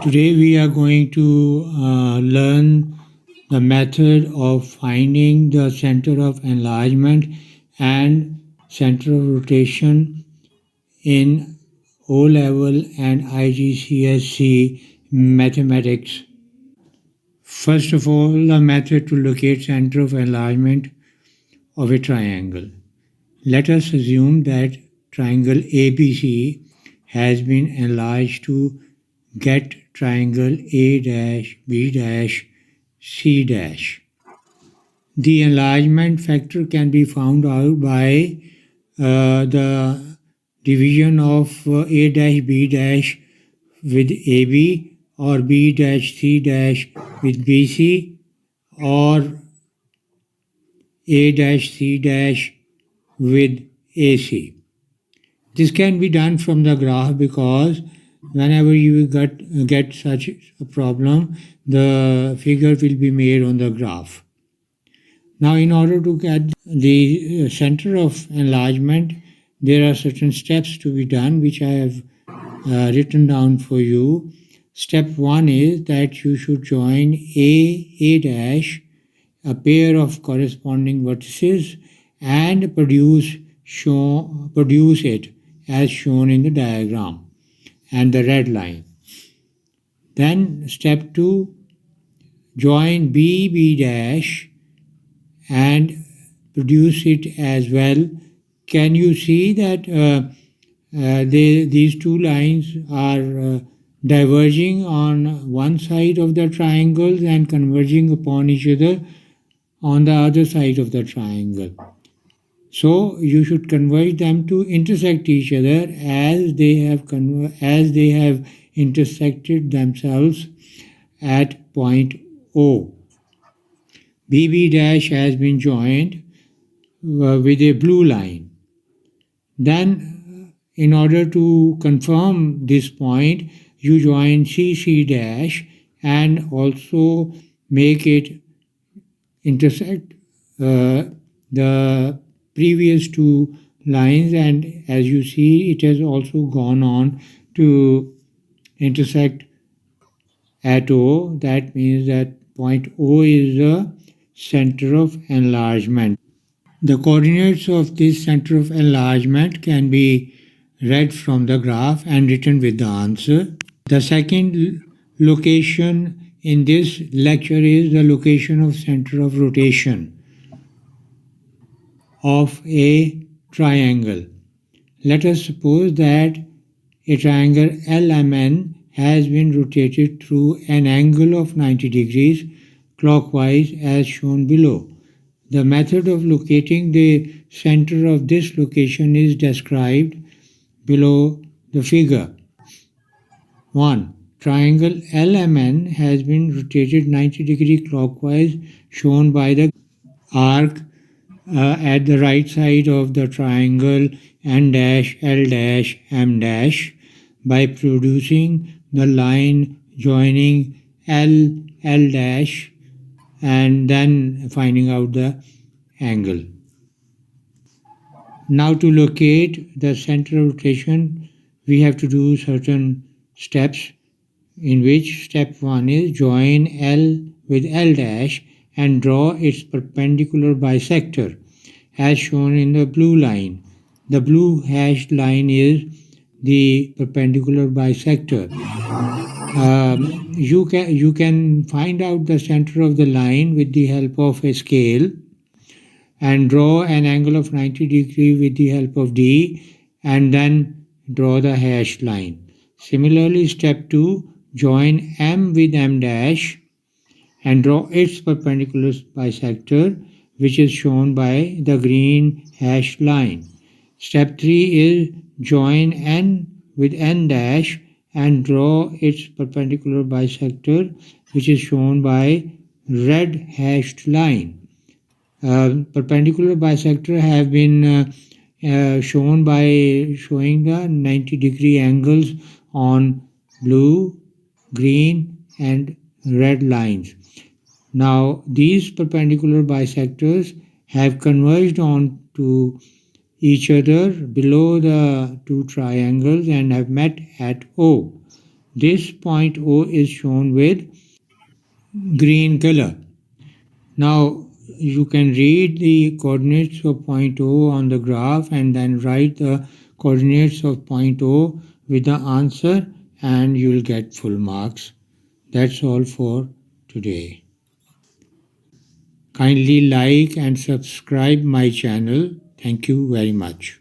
Today we are going to learn the method of finding the center of enlargement and center of rotation in O Level and IGCSE Mathematics. First of all, the method to locate center of enlargement of a triangle. Let us assume that triangle ABC has been enlarged to get triangle A dash, B dash, C dash. The enlargement factor can be found out by the division of A dash B dash with AB or B dash C dash with BC or A dash C dash with AC. This can be done from the graph because whenever you get such a problem, the figure will be made on the graph. Now, in order to get the center of enlargement, there are certain steps to be done which I have written down for you. Step 1 is that you should join A dash, a pair of corresponding vertices, and produce it as shown in the diagram and the red line. Then step 2, join B dash and produce it as well. Can you see that these two lines are diverging on one side of the triangles and converging upon each other on the other side of the triangle? So you should converge them to intersect each other as they have intersected themselves at point O. BB dash has been joined with a blue line. Then, in order to confirm this point, you join CC dash and also make it intersect the previous two lines, and as you see, it has also gone on to intersect at O. That means that point O is the center of enlargement. The coordinates of this center of enlargement can be read from the graph and written with the answer. The second location in this lecture is the location of center of rotation of a triangle. Let us suppose that a triangle LMN has been rotated through an angle of 90 degrees clockwise as shown below. The method of locating the center of this location is described below the figure. 1. Triangle LMN has been rotated 90 degrees clockwise shown by the arc at the right side of the triangle N dash L dash M dash by producing the line joining L dash and then finding out the angle. Now to locate the center of rotation, we have to do certain steps, in which step 1 is join L with L dash and draw its perpendicular bisector as shown in the blue line. The blue hashed line is the perpendicular bisector. You can find out the center of the line with the help of a scale and draw an angle of 90 degrees with the help of D and then draw the hashed line. Similarly, step 2, join M with M dash and draw its perpendicular bisector, which is shown by the green hashed line. Step 3 is join N with N dash and draw its perpendicular bisector, which is shown by red hashed line. Perpendicular bisector have been shown by showing the 90-degree angles on blue, green and red lines. Now these perpendicular bisectors have converged on to each other below the two triangles and have met at O. This point O is shown with green color. Now you can read the coordinates of point O on the graph and then write the coordinates of point O with the answer and you will get full marks. That's all for today. Kindly like and subscribe my channel. Thank you very much.